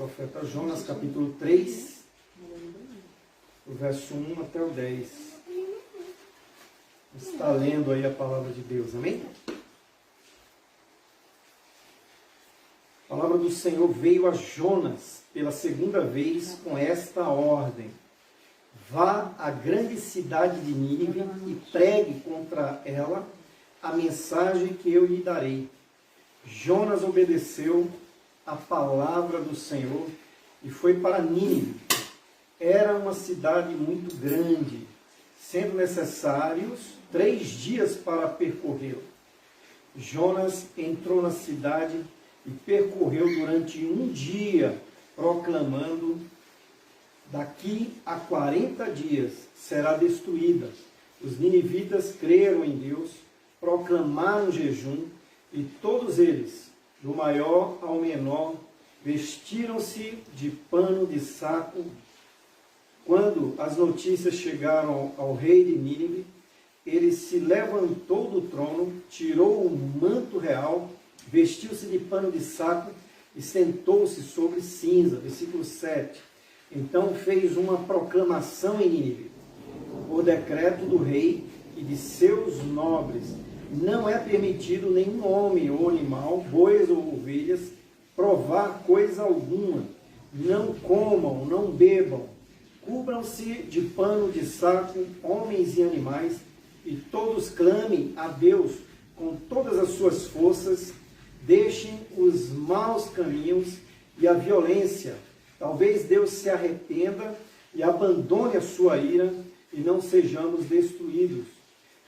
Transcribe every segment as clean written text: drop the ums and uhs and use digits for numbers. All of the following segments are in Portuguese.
profeta Jonas, capítulo 3, do verso 1 até o 10. Está lendo aí a palavra de Deus, amém? A palavra do Senhor veio a Jonas pela segunda vez com esta ordem: vá à grande cidade de Nínive e pregue contra ela a mensagem que eu lhe darei. Jonas obedeceu a palavra do Senhor e foi para Nínive. Era uma cidade muito grande, sendo necessários 3 dias para percorrê-la. Jonas entrou na cidade e percorreu durante 1 dia, proclamando: daqui a 40 dias será destruída. Os ninivitas creram em Deus, proclamaram jejum, e todos eles, do maior ao menor, vestiram-se de pano de saco. Quando as notícias chegaram ao rei de Nínive, ele se levantou do trono, tirou o manto real, vestiu-se de pano de saco e sentou-se sobre cinza. Versículo 7. Então fez uma proclamação em Nínive, por decreto do rei e de seus nobres: não é permitido nenhum homem ou animal, bois ou ovelhas, provar coisa alguma. Não comam, não bebam. Cubram-se de pano de saco, homens e animais, e todos clamem a Deus com todas as suas forças. Deixem os maus caminhos e a violência. Talvez Deus se arrependa e abandone a sua ira e não sejamos destruídos.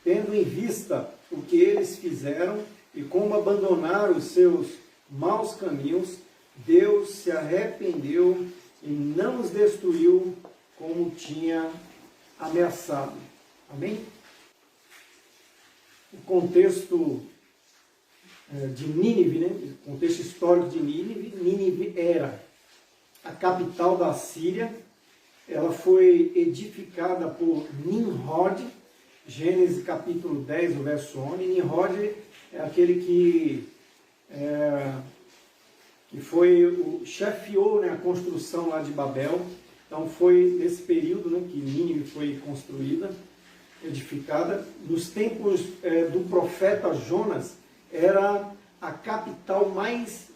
Tendo em vista o que eles fizeram e como abandonaram os seus maus caminhos, Deus se arrependeu e não os destruiu como tinha ameaçado. Amém? O contexto de Nínive, né? O contexto histórico de Nínive. Nínive era a capital da Síria. Ela foi edificada por Nimrod. Gênesis capítulo 10, o verso 11. Nimrod é aquele que chefiou, né, a construção lá de Babel. Então foi nesse período, né, que Nínive foi construída, edificada. Nos tempos do profeta Jonas, era a capital mais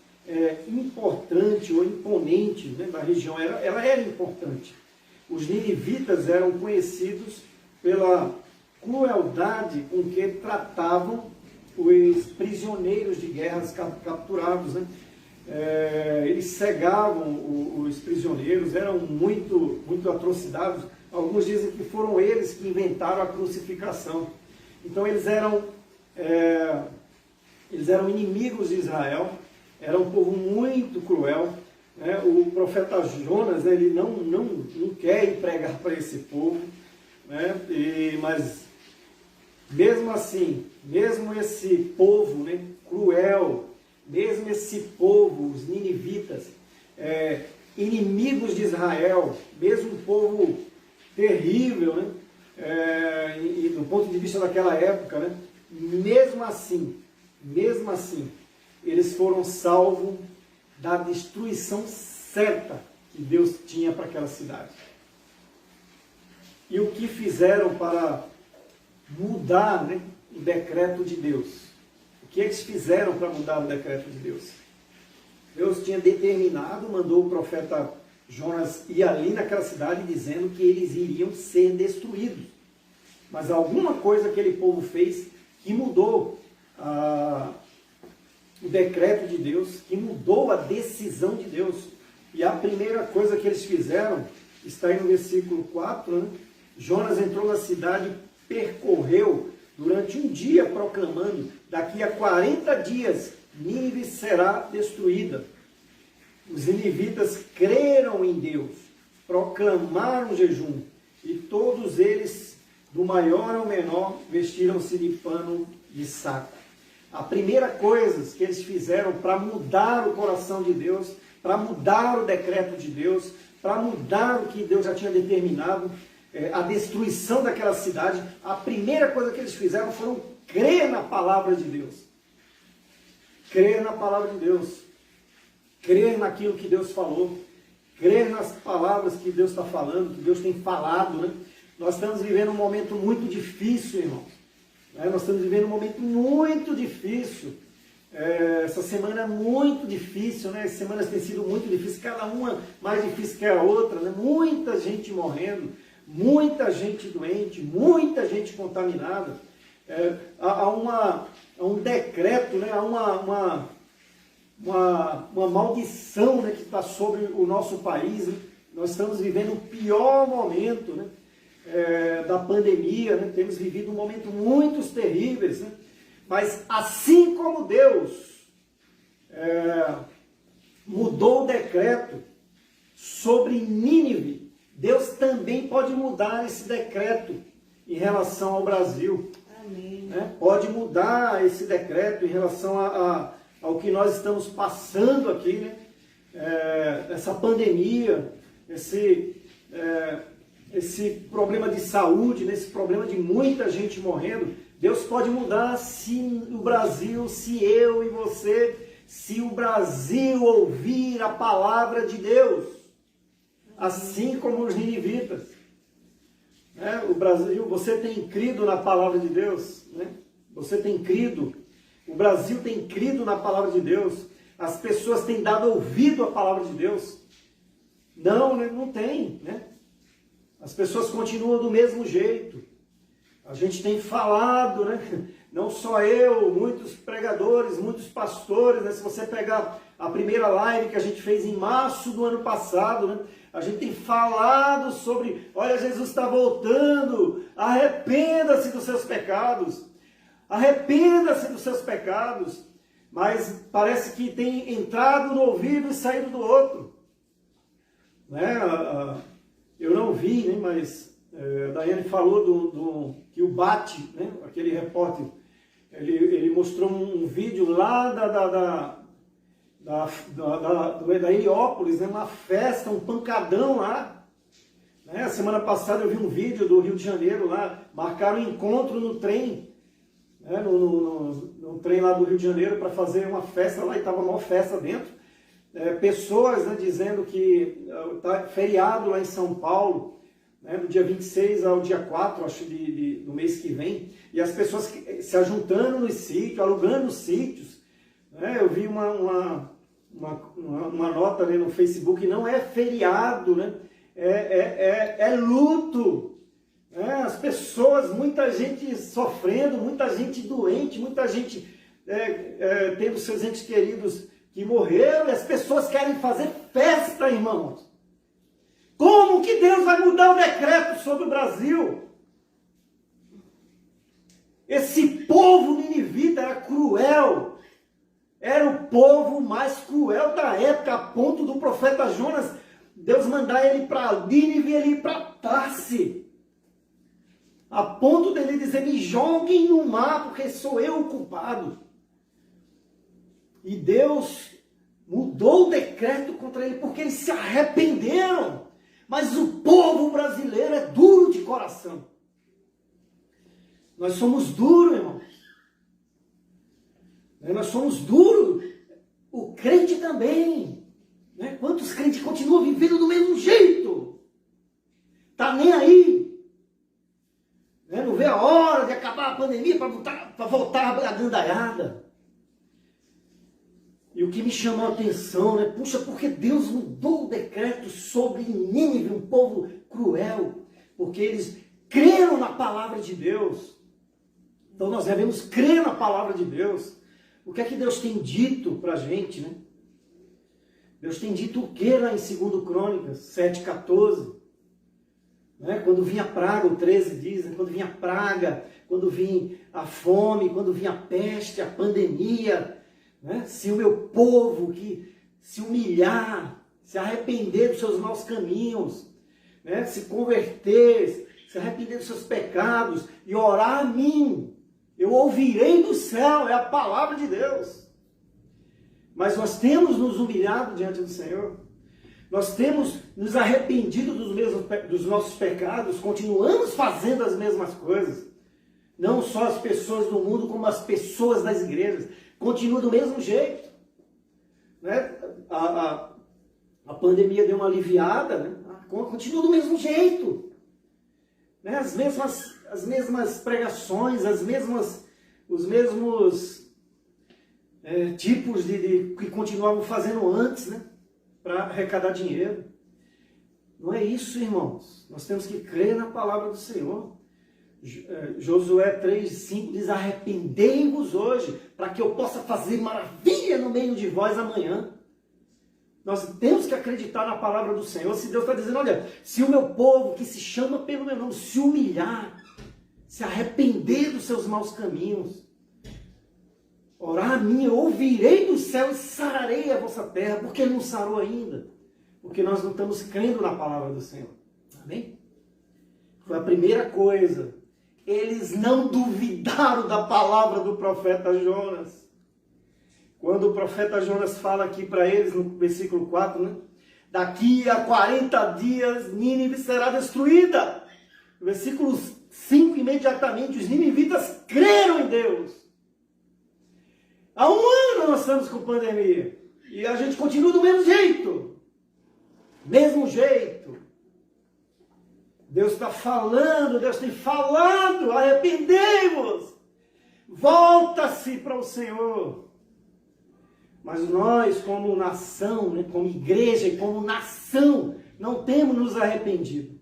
importante ou imponente, né, da região. Ela era importante. Os ninivitas eram conhecidos pela crueldade com que tratavam os prisioneiros de guerras capturados, né? Eles cegavam os prisioneiros, eram muito atrocidades. Alguns dizem que foram eles que inventaram a crucificação. Então eles eram inimigos de Israel, era um povo muito cruel, né? O profeta Jonas, né, ele não quer ir pregar para esse povo, né? Mas mesmo assim, mesmo esse povo, né, cruel, mesmo esse povo, os ninivitas, inimigos de Israel, mesmo um povo terrível, né, e do ponto de vista daquela época, né, mesmo assim, eles foram salvos da destruição certa que Deus tinha para aquela cidade. E o que fizeram para mudar, né, o decreto de Deus? O que eles fizeram para mudar o decreto de Deus? Deus tinha determinado, mandou o profeta Jonas ir ali naquela cidade dizendo que eles iriam ser destruídos. Mas alguma coisa aquele povo fez que mudou o decreto de Deus, que mudou a decisão de Deus. E a primeira coisa que eles fizeram está aí no versículo 4, né? Jonas entrou na cidade, percorreu durante 1 dia, proclamando: daqui a 40 dias Nínive será destruída. Os ninivitas creram em Deus, proclamaram jejum, e todos eles, do maior ao menor, vestiram-se de pano de saco. A primeira coisa que eles fizeram para mudar o coração de Deus, para mudar o decreto de Deus, para mudar o que Deus já tinha determinado, a destruição daquela cidade, a primeira coisa que eles fizeram foi crer na palavra de Deus. Crer na palavra de Deus. crer naquilo que Deus falou, crer nas palavras que Deus está falando, que Deus tem falado, né? Nós estamos vivendo um momento muito difícil, irmãos. Nós estamos vivendo um momento muito difícil. Essa semana é muito difícil, né? As semanas têm sido muito difíceis, cada uma mais difícil que a outra, né? Muita gente morrendo, muita gente doente, muita gente contaminada. Há um decreto, né? Há uma maldição, né, que está sobre o nosso país, né? Nós estamos vivendo o pior momento, né, da pandemia, né? Temos vivido um momento muito terríveis, né? Mas assim como Deus mudou o decreto sobre Nínive, Deus também pode mudar esse decreto em relação ao Brasil. Amém. Né? Pode mudar esse decreto em relação ao que nós estamos passando aqui, né? Essa pandemia, esse problema de saúde, né? Esse problema de muita gente morrendo. Deus pode mudar se o Brasil, se eu e você, se o Brasil ouvir a palavra de Deus, assim como os ninivitas. O Brasil, você tem crido na palavra de Deus, né? Você tem crido, o Brasil tem crido na palavra de Deus, as pessoas têm dado ouvido à palavra de Deus. Não, né? Não tem, né? As pessoas continuam do mesmo jeito. A gente tem falado, né? Não só eu, muitos pregadores, muitos pastores, né? Se você pegar a primeira live que a gente fez em março do ano passado, né? A gente tem falado sobre, olha, Jesus está voltando, arrependa-se dos seus pecados, arrependa-se dos seus pecados, mas parece que tem entrado no ouvido e saído do outro. Né? Eu não vi, né? Mas a Daiane falou que o Bate, né? Aquele repórter, ele mostrou um vídeo lá da Heliópolis, né? Uma festa, um pancadão lá. Né? A semana passada eu vi um vídeo do Rio de Janeiro lá, marcaram um encontro no trem, né? no trem lá do Rio de Janeiro para fazer uma festa lá, e estava uma festa dentro. Pessoas, né, dizendo que está feriado lá em São Paulo, né, do dia 26 ao dia 4, acho, do mês que vem, e as pessoas se ajuntando nos sítios, alugando os sítios. Né? Eu vi uma nota ali no Facebook, não é feriado, né? É luto. Né? As pessoas, muita gente sofrendo, muita gente doente, muita gente tendo seus entes queridos que morreram, e as pessoas querem fazer festa, irmãos. Como que Deus vai mudar o decreto sobre o Brasil? Esse povo ninivita era cruel. Era o povo mais cruel da época, a ponto do profeta Jonas, Deus mandar ele para Nínive e ele ir para Tarse. A ponto dele dizer, me joguem no mar, porque sou eu o culpado. E Deus mudou o decreto contra ele, porque eles se arrependeram. Mas o povo brasileiro é duro de coração. Nós somos duros, irmãos. Nós somos duros. O crente também. Né? Quantos crentes continuam vivendo do mesmo jeito? Tá nem aí. Né? Não vê a hora de acabar a pandemia para voltar a gandaiada. E o que me chamou a atenção, né? Puxa, porque Deus mudou o decreto sobre Nínive, um povo cruel, porque eles creram na palavra de Deus. Então nós devemos crer na palavra de Deus. O que é que Deus tem dito para a gente, né? Deus tem dito o que lá em 2 Crônicas 7,14? Né? Quando vinha a praga, o 13 diz, né? Quando vinha a praga, quando vinha a fome, quando vinha a peste, a pandemia... Né? Se o meu povo que se humilhar, se arrepender dos seus maus caminhos, né? Se converter, se arrepender dos seus pecados e orar a mim, eu ouvirei do céu, é a palavra de Deus. Mas nós temos nos humilhado diante do Senhor, nós temos nos arrependido dos nossos pecados, continuamos fazendo as mesmas coisas, não só as pessoas do mundo, como as pessoas das igrejas. Continua do mesmo jeito. Né? a pandemia deu uma aliviada, né? Continua do mesmo jeito. Né? As mesmas pregações, os mesmos tipos que continuavam fazendo antes, né? Para arrecadar dinheiro. Não é isso, irmãos. Nós temos que crer na palavra do Senhor. Josué 3,5 diz: arrependei-vos hoje, para que eu possa fazer maravilha no meio de vós amanhã. Nós temos que acreditar na palavra do Senhor. Se Deus está dizendo, olha, se o meu povo que se chama pelo meu nome se humilhar, se arrepender dos seus maus caminhos, orar a mim, eu ouvirei do céu e sararei a vossa terra. Porque Ele não sarou ainda? Porque nós não estamos crendo na palavra do Senhor. Amém? Foi a primeira coisa. Eles não duvidaram da palavra do profeta Jonas. Quando o profeta Jonas fala aqui para eles, no versículo 4, né? Daqui a 40 dias Nínive será destruída. No versículo 5, imediatamente, os ninivitas creram em Deus. Há um ano nós estamos com pandemia. E a gente continua do mesmo jeito. Mesmo jeito. Deus está falando, Deus tem falado, arrependei-vos. Volta-se para o Senhor. Mas nós, como nação, né, como igreja e como nação, não temos nos arrependido.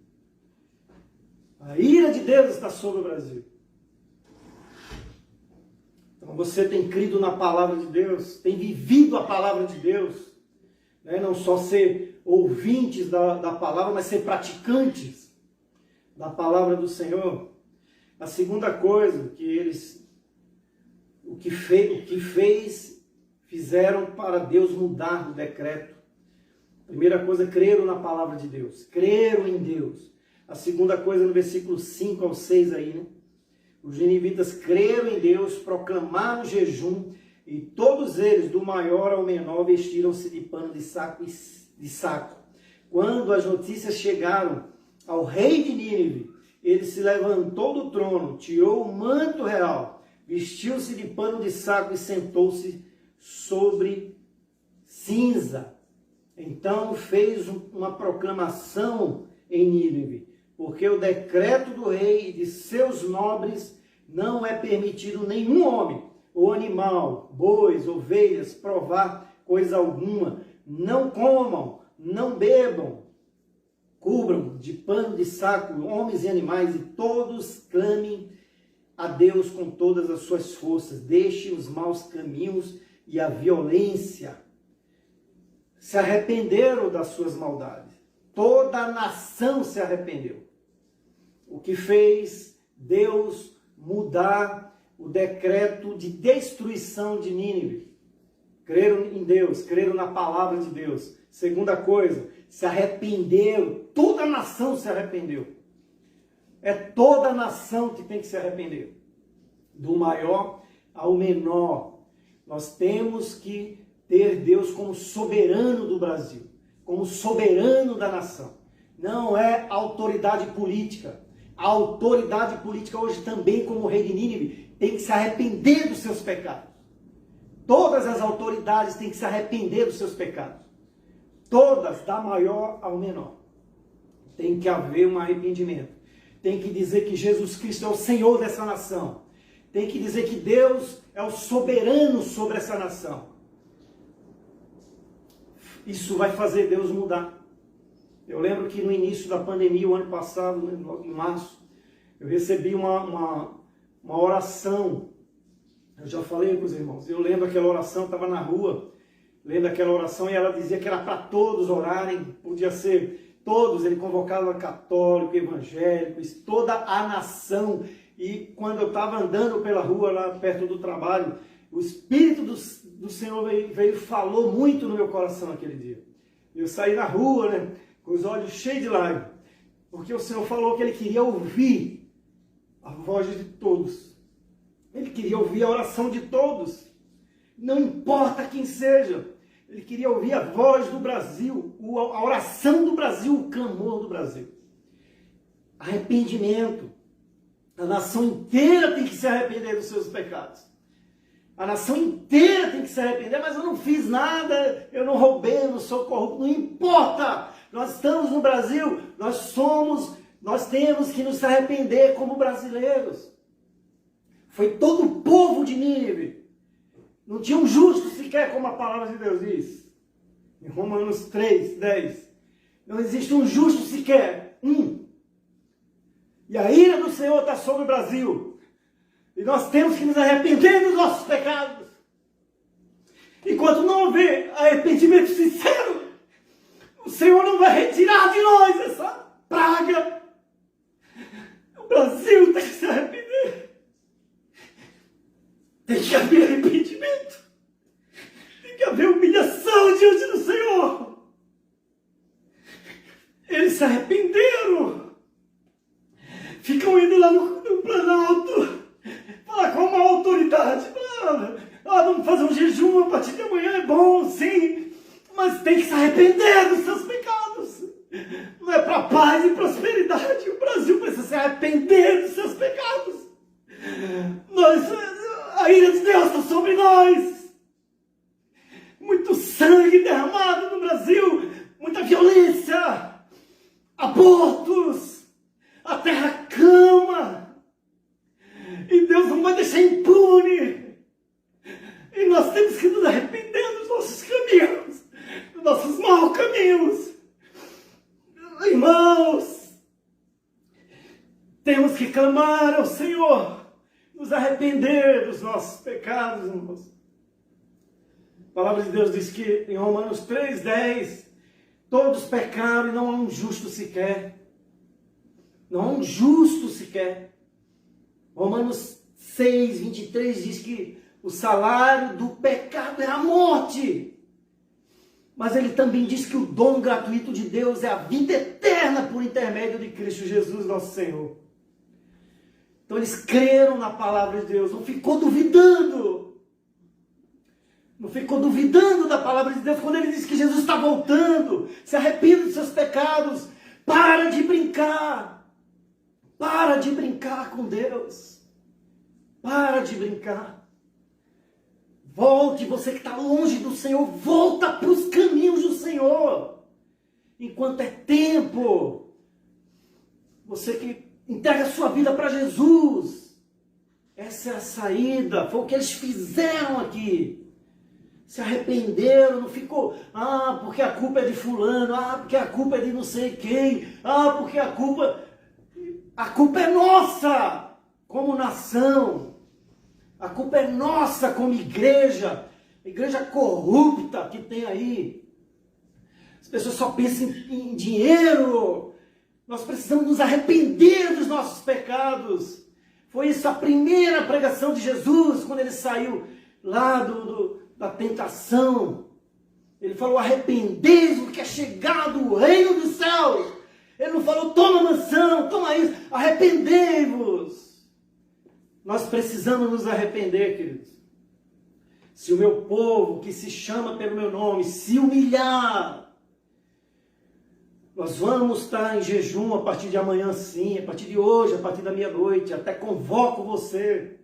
A ira de Deus está sobre o Brasil. Então você tem crido na palavra de Deus, tem vivido a palavra de Deus, né? Não só ser ouvintes da palavra, mas ser praticantes da palavra do Senhor. A segunda coisa que eles, fizeram para Deus mudar o decreto. Primeira coisa, creram na palavra de Deus. Creram em Deus. A segunda coisa, no versículo 5 ao 6 aí, né? Os ninivitas creram em Deus, proclamaram jejum, e todos eles, do maior ao menor, vestiram-se de pano de saco. Quando as notícias chegaram ao rei de Nínive, ele se levantou do trono, tirou o manto real, vestiu-se de pano de saco e sentou-se sobre cinza. Então fez uma proclamação em Nínive, porque o decreto do rei e de seus nobres não é permitido nenhum homem ou animal, bois, ovelhas, provar coisa alguma. Não comam, não bebam, cubram de pano de saco homens e animais, e todos clamem a Deus com todas as suas forças. Deixe os maus caminhos e a violência. Se arrependeram das suas maldades. Toda a nação se arrependeu. O que fez Deus mudar o decreto de destruição de Nínive. Creram em Deus, creram na palavra de Deus. Segunda coisa, se arrependeram. Toda a nação se arrependeu. É toda a nação que tem que se arrepender. Do maior ao menor. Nós temos que ter Deus como soberano do Brasil, como soberano da nação. Não é autoridade política. A autoridade política hoje também, como o rei de Nínive, tem que se arrepender dos seus pecados. Todas as autoridades têm que se arrepender dos seus pecados. Todas, da maior ao menor. Tem que haver um arrependimento. Tem que dizer que Jesus Cristo é o Senhor dessa nação. Tem que dizer que Deus é o soberano sobre essa nação. Isso vai fazer Deus mudar. Eu lembro que no início da pandemia, o ano passado, em março, eu recebi uma oração. Eu já falei com os irmãos. Eu lembro aquela oração, estava na rua, lendo aquela oração, e ela dizia que era para todos orarem, podia ser todos, ele convocava católico, evangélico, toda a nação. E quando eu estava andando pela rua, lá perto do trabalho, o Espírito do Senhor veio e falou muito no meu coração aquele dia. Eu saí na rua, né, com os olhos cheios de lágrimas, porque o Senhor falou que Ele queria ouvir a voz de todos. Ele queria ouvir a oração de todos. Não importa quem seja. Ele queria ouvir a voz do Brasil, a oração do Brasil, o clamor do Brasil. Arrependimento. A nação inteira tem que se arrepender dos seus pecados. A nação inteira tem que se arrepender, mas eu não fiz nada, eu não roubei, eu não sou corrupto, não importa. Nós estamos no Brasil, nós temos que nos arrepender como brasileiros. Foi todo o povo de Nínive. Não tinha um justo sequer, como a palavra de Deus diz. Em Romanos 3, 10. Não existe um justo sequer. E a ira do Senhor está sobre o Brasil. E nós temos que nos arrepender dos nossos pecados. Enquanto não houver arrependimento sincero, o Senhor não vai retirar de nós essa praga. O Brasil tem que se arrepender. Tem que haver arrependimento. Tem que haver humilhação diante do Senhor. Eles se arrependeram. Ficam indo lá no Planalto. Falar com uma autoridade. Vamos fazer um jejum a partir de amanhã. É bom, sim. Mas tem que se arrepender dos seus pecados. Não é para paz e prosperidade. O Brasil precisa se arrepender dos seus pecados. A ira de Deus está sobre nós. Muito sangue derramado no Brasil. Muita violência. Abortos. A terra clama. E Deus não vai deixar impune. E nós temos que nos arrepender dos nossos caminhos. Dos nossos maus caminhos. Irmãos, temos que clamar ao Senhor. Nos arrepender dos nossos pecados, irmãos. A palavra de Deus diz que em Romanos 3:10, todos pecaram e não há um justo sequer. Não há um justo sequer. Romanos 6:23 diz que o salário do pecado é a morte. Mas ele também diz que o dom gratuito de Deus é a vida eterna por intermédio de Cristo Jesus, nosso Senhor. Então eles creram na palavra de Deus, não ficou duvidando. Não ficou duvidando da palavra de Deus quando ele disse que Jesus está voltando. Se arrependa dos seus pecados. Para de brincar. Para de brincar com Deus. Para de brincar. Volte, você que está longe do Senhor, volta para os caminhos do Senhor. Enquanto é tempo. Você que entrega a sua vida para Jesus. Essa é a saída. Foi o que eles fizeram aqui. Se arrependeram, não ficou, porque a culpa é de fulano, porque a culpa é de não sei quem, porque a culpa é nossa, como nação. A culpa é nossa como igreja, igreja corrupta que tem aí. As pessoas só pensam em dinheiro. Nós precisamos nos arrepender dos nossos pecados. Foi isso a primeira pregação de Jesus, quando ele saiu lá da tentação. Ele falou, arrependei-vos que é chegado o reino dos céus. Ele não falou, toma mansão, toma isso, arrependei-vos. Nós precisamos nos arrepender, queridos. Se o meu povo, que se chama pelo meu nome, se humilhar, nós vamos estar em jejum a partir de amanhã sim, a partir de hoje, a partir da meia-noite, até convoco você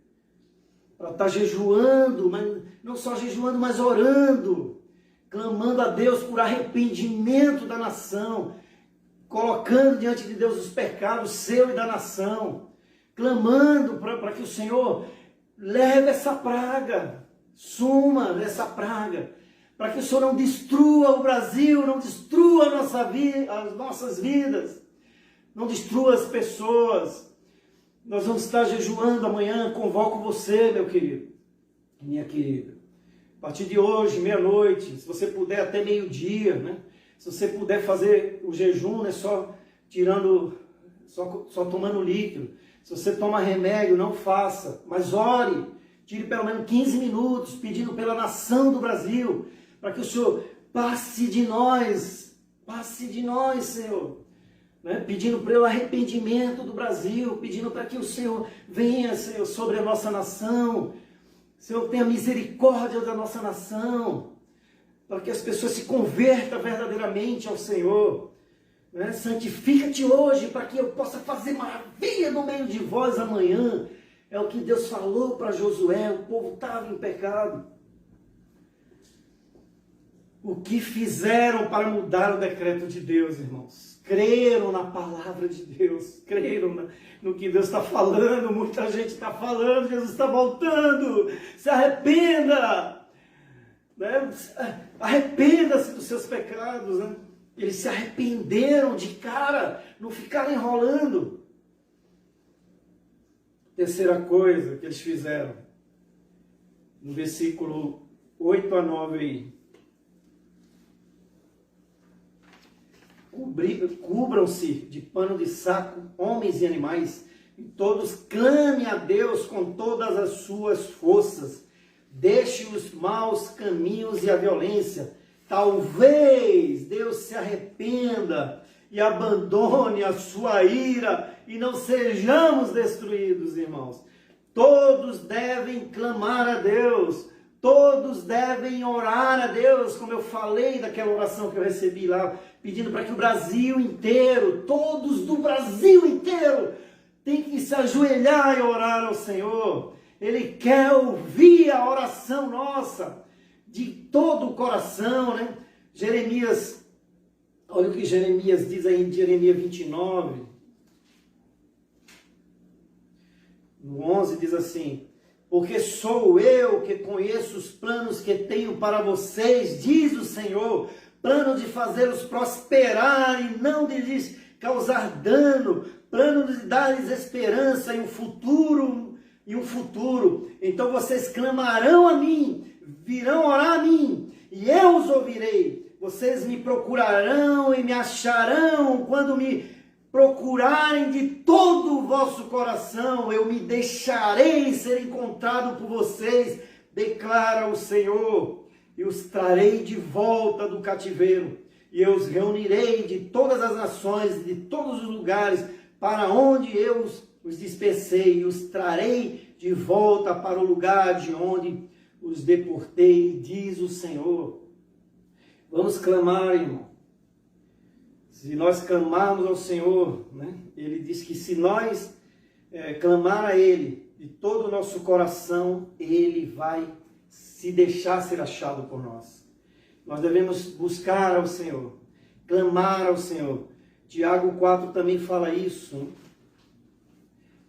para estar jejuando, mas não só jejuando, mas orando, clamando a Deus por arrependimento da nação, colocando diante de Deus os pecados seu e da nação, clamando para que o Senhor leve essa praga, suma dessa praga, para que o Senhor não destrua o Brasil, não destrua as nossas vidas, não destrua as pessoas. Nós vamos estar jejuando amanhã, convoco você, meu querido, minha querida. A partir de hoje, meia-noite, se você puder até meio-dia, né? Se você puder fazer o jejum, né? Só tomando líquido. Se você toma remédio, não faça, mas ore. Tire pelo menos 15 minutos, pedindo pela nação do Brasil, para que o Senhor passe de nós, Senhor. Né? Pedindo pelo arrependimento do Brasil, pedindo para que o Senhor venha, Senhor, sobre a nossa nação. Senhor, tenha misericórdia da nossa nação, para que as pessoas se convertam verdadeiramente ao Senhor. Né? Santifica-te hoje, para que eu possa fazer maravilha no meio de vós amanhã. É o que Deus falou para Josué, o povo estava em pecado. O que fizeram para mudar o decreto de Deus, irmãos? Creram na palavra de Deus, creram no que Deus está falando. Muita gente está falando, Jesus está voltando, se arrependa, né? Arrependa-se dos seus pecados, né? Eles se arrependeram de cara, não ficaram enrolando. Terceira coisa que eles fizeram, no versículo 8 a 9 aí. Cubram-se de pano de saco, homens e animais, e todos clamem a Deus com todas as suas forças. Deixe os maus caminhos e a violência. Talvez Deus se arrependa e abandone a sua ira e não sejamos destruídos, irmãos. Todos devem clamar a Deus. Todos devem orar a Deus, como eu falei daquela oração que eu recebi lá, pedindo para que o Brasil inteiro, todos do Brasil inteiro, tem que se ajoelhar e orar ao Senhor. Ele quer ouvir a oração nossa, de todo o coração, né? Jeremias, olha o que Jeremias diz aí em Jeremias 29, no 11 diz assim: porque sou eu que conheço os planos que tenho para vocês, diz o Senhor, plano de fazê-los prosperar e não de lhes causar dano, plano de dar-lhes esperança e um futuro. Então vocês clamarão a mim, virão orar a mim, e eu os ouvirei. Vocês me procurarão e me acharão quando me procurarem de todo o vosso coração. Eu me deixarei ser encontrado por vocês, declara o Senhor, e os trarei de volta do cativeiro, e eu os reunirei de todas as nações, de todos os lugares, para onde eu os dispersei, e os trarei de volta para o lugar de onde os deportei, diz o Senhor. Vamos clamar, irmão. Se nós clamarmos ao Senhor, né? Ele diz que se nós clamar a Ele de todo o nosso coração, Ele vai se deixar ser achado por nós. Nós devemos buscar ao Senhor, clamar ao Senhor. Tiago 4 também fala isso, né?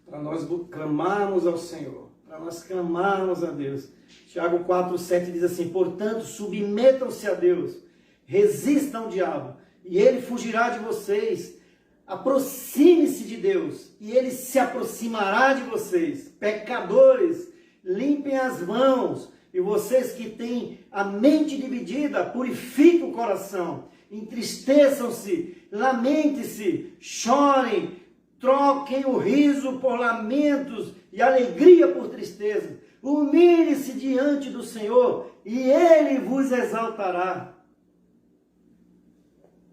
Para nós clamarmos ao Senhor, para nós clamarmos a Deus. Tiago 4, 7 diz assim: portanto, submetam-se a Deus, resistam ao diabo, e ele fugirá de vocês. Aproxime-se de Deus, e ele se aproximará de vocês. Pecadores, limpem as mãos, e vocês que têm a mente dividida, purifiquem o coração. Entristeçam-se, lamente-se, chorem, troquem o riso por lamentos e alegria por tristeza. Humilhe-se diante do Senhor, e Ele vos exaltará.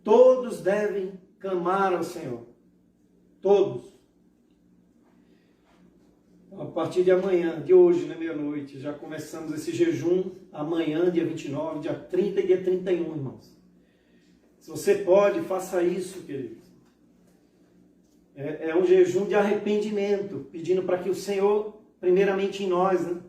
Todos devem clamar ao Senhor. Todos. A partir de amanhã, de hoje, na meia-noite, já começamos esse jejum. Amanhã, dia 29, dia 30 e dia 31, irmãos. Se você pode, faça isso, queridos. É um jejum de arrependimento, pedindo para que o Senhor, primeiramente em nós, né,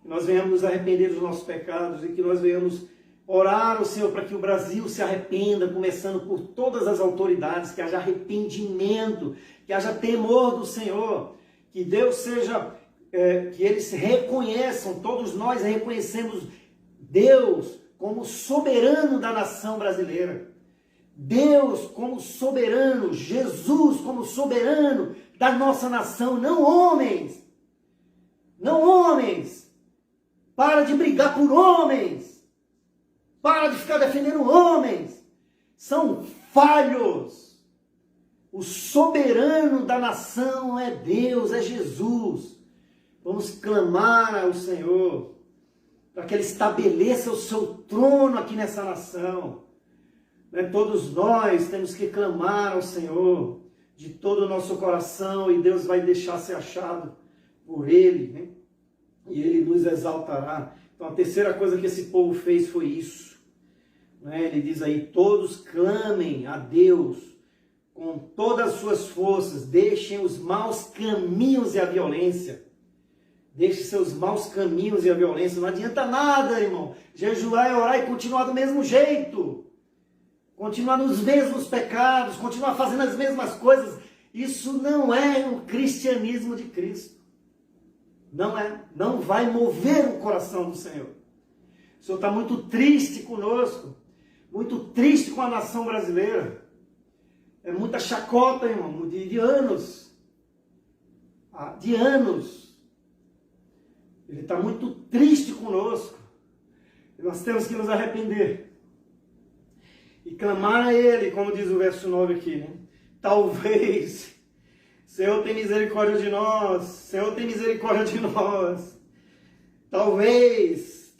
que nós venhamos nos arrepender dos nossos pecados e que nós venhamos orar ao Senhor para que o Brasil se arrependa, começando por todas as autoridades, que haja arrependimento, que haja temor do Senhor, que Deus seja, que eles reconheçam, todos nós reconhecemos Deus como soberano da nação brasileira. Deus como soberano, Jesus como soberano da nossa nação, não homens. Não homens. Para de brigar por homens. Para de ficar defendendo homens. São falhos. O soberano da nação é Deus, é Jesus. Vamos clamar ao Senhor para que Ele estabeleça o seu trono aqui nessa nação. Todos nós temos que clamar ao Senhor de todo o nosso coração, e Deus vai deixar ser achado por Ele, né? E Ele nos exaltará. Então a terceira coisa que esse povo fez foi isso, né? Ele diz aí: todos clamem a Deus com todas as suas forças, deixem os maus caminhos e a violência. Deixe seus maus caminhos e a violência. Não adianta nada, irmão. Jejuar e orar e continuar do mesmo jeito. Continuar nos mesmos pecados, continuar fazendo as mesmas coisas. Isso não é o cristianismo de Cristo. Não é. Não vai mover o coração do Senhor. O Senhor está muito triste conosco. Muito triste com a nação brasileira. É muita chacota, irmão, de anos. De anos. Ele está muito triste conosco. E nós temos que nos arrepender. E clamar a Ele, como diz o verso 9 aqui, né? Talvez, Senhor tem misericórdia de nós. Senhor tem misericórdia de nós. Talvez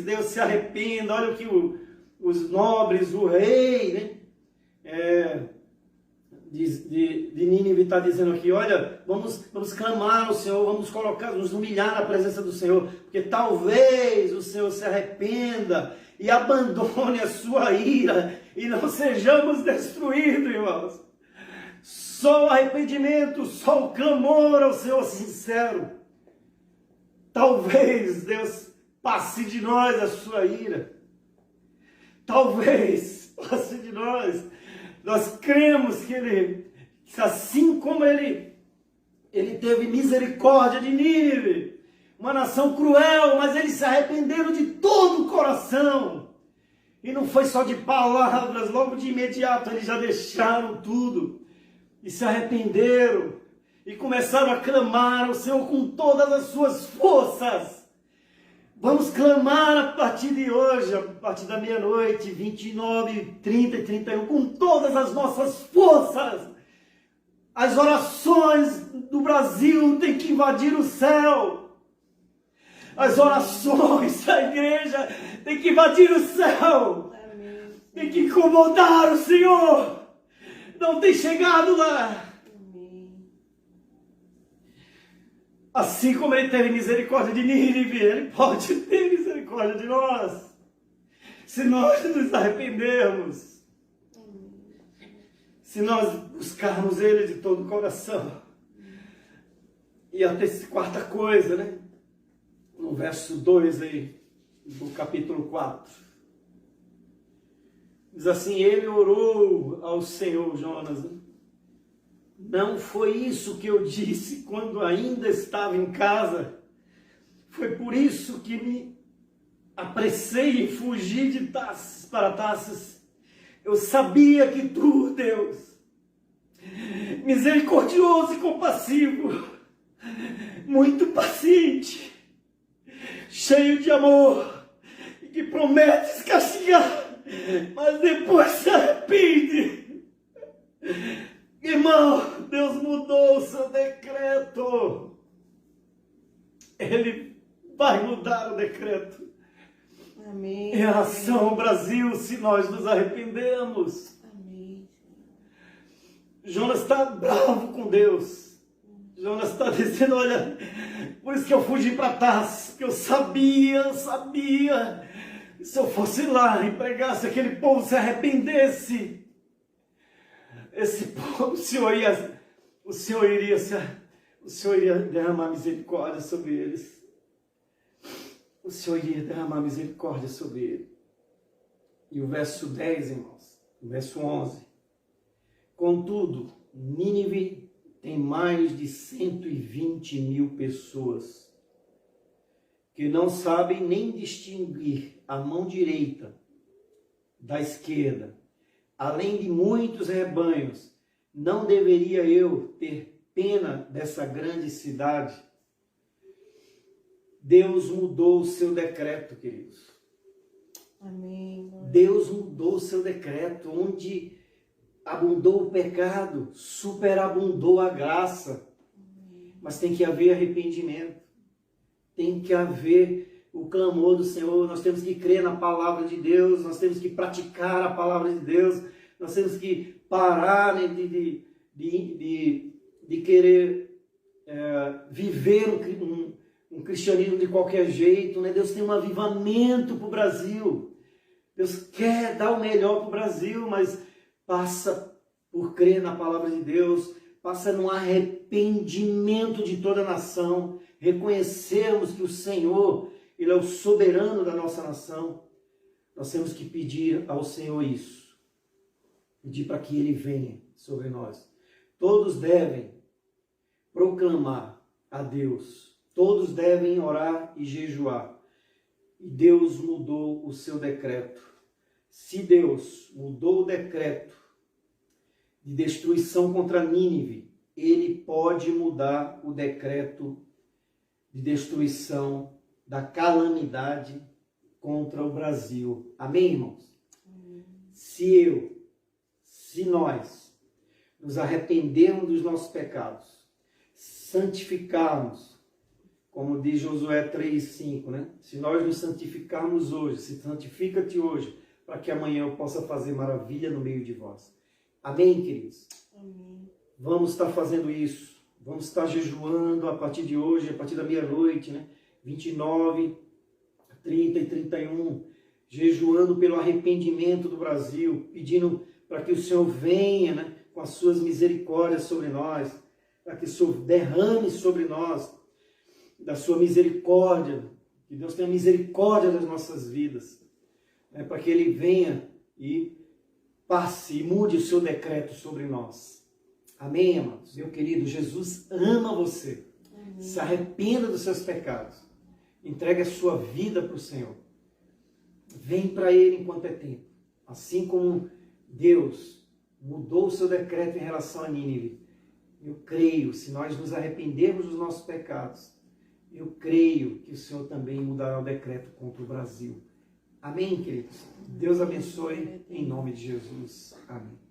Deus se arrependa. Olha o que os nobres, o rei, né? De Nínive está dizendo aqui, olha, vamos clamar ao Senhor, vamos nos humilhar na presença do Senhor, porque talvez o Senhor se arrependa e abandone a sua ira e não sejamos destruídos, irmãos. Só o arrependimento, só o clamor ao Senhor sincero. Talvez Deus passe de nós a sua ira. Talvez passe de nós. Nós cremos que Ele, assim como Ele teve misericórdia de Nínive, uma nação cruel, mas eles se arrependeram de todo o coração. E não foi só de palavras, logo de imediato eles já deixaram tudo e se arrependeram e começaram a clamar ao Senhor com todas as suas forças. Vamos clamar a partir de hoje, a partir da meia-noite, 29, 30 e 31, com todas as nossas forças. As orações do Brasil têm que invadir o céu. As orações da igreja têm que invadir o céu. Tem que incomodar o Senhor. Não tem chegado lá. Assim como Ele teve misericórdia de Nínive, Ele pode ter misericórdia de nós. Se nós nos arrependermos. Se nós buscarmos Ele de todo o coração. E até quarta coisa, né? No verso 2 aí, do capítulo 4. Diz assim, ele orou ao Senhor, Jonas, né? Não foi isso que eu disse quando ainda estava em casa. Foi por isso que me apressei em fugir de Tarsis para Tarsis. Eu sabia que tu, Deus, misericordioso e compassivo, muito paciente, cheio de amor, e que prometes castigar, mas depois se arrepende. Irmão, Deus mudou o seu decreto. Ele vai mudar o decreto. Amém. Em relação ao Brasil, se nós nos arrependemos. Amém. Jonas está bravo com Deus. Jonas está dizendo, olha, por isso que eu fugi para Tarsis, porque eu sabia, se eu fosse lá e pregasse, aquele povo se arrependesse, esse povo, o Senhor iria derramar misericórdia sobre eles. O Senhor iria derramar misericórdia sobre eles. E o verso 10, irmãos, o verso 11. Contudo, Nínive tem mais de 120 mil pessoas que não sabem nem distinguir a mão direita da esquerda. Além de muitos rebanhos, não deveria eu ter pena dessa grande cidade? Deus mudou o seu decreto, queridos. Amém. Deus mudou o seu decreto, onde abundou o pecado, superabundou a graça. Mas tem que haver arrependimento. Tem que haver o clamor do Senhor. Nós temos que crer na palavra de Deus. Nós temos que praticar a palavra de Deus. Nós temos que parar, né, de querer viver um cristianismo de qualquer jeito, né? Deus tem um avivamento para o Brasil. Deus quer dar o melhor para o Brasil, mas passa por crer na palavra de Deus, passa no arrependimento de toda a nação, reconhecermos que o Senhor, Ele é o soberano da nossa nação, nós temos que pedir ao Senhor isso. Pedir para que Ele venha sobre nós. Todos devem proclamar a Deus. Todos devem orar e jejuar. E Deus mudou o seu decreto. Se Deus mudou o decreto de destruição contra Nínive, Ele pode mudar o decreto de destruição da calamidade contra o Brasil. Amém, irmãos? Amém. Se nós nos arrependermos dos nossos pecados, santificarmos, como diz Josué 3,5, né? Se nós nos santificarmos hoje, se santifica-te hoje, para que amanhã eu possa fazer maravilha no meio de vós. Amém, queridos? Amém. Vamos estar fazendo isso. Vamos estar jejuando a partir de hoje, a partir da meia-noite, né? 29, 30 e 31. Jejuando pelo arrependimento do Brasil, pedindo para que o Senhor venha, né? Com as suas misericórdias sobre nós, para que o Senhor derrame sobre nós da sua misericórdia, que Deus tenha misericórdia das nossas vidas, né, para que Ele venha e passe e mude o seu decreto sobre nós. Amém, amados? Meu querido, Jesus ama você. Amém. Se arrependa dos seus pecados. Entregue a sua vida para o Senhor. Vem para Ele enquanto é tempo. Assim como Deus mudou o seu decreto em relação a Nínive, eu creio, se nós nos arrependermos dos nossos pecados, eu creio que o Senhor também mudará o decreto contra o Brasil. Amém, queridos? Deus abençoe em nome de Jesus. Amém.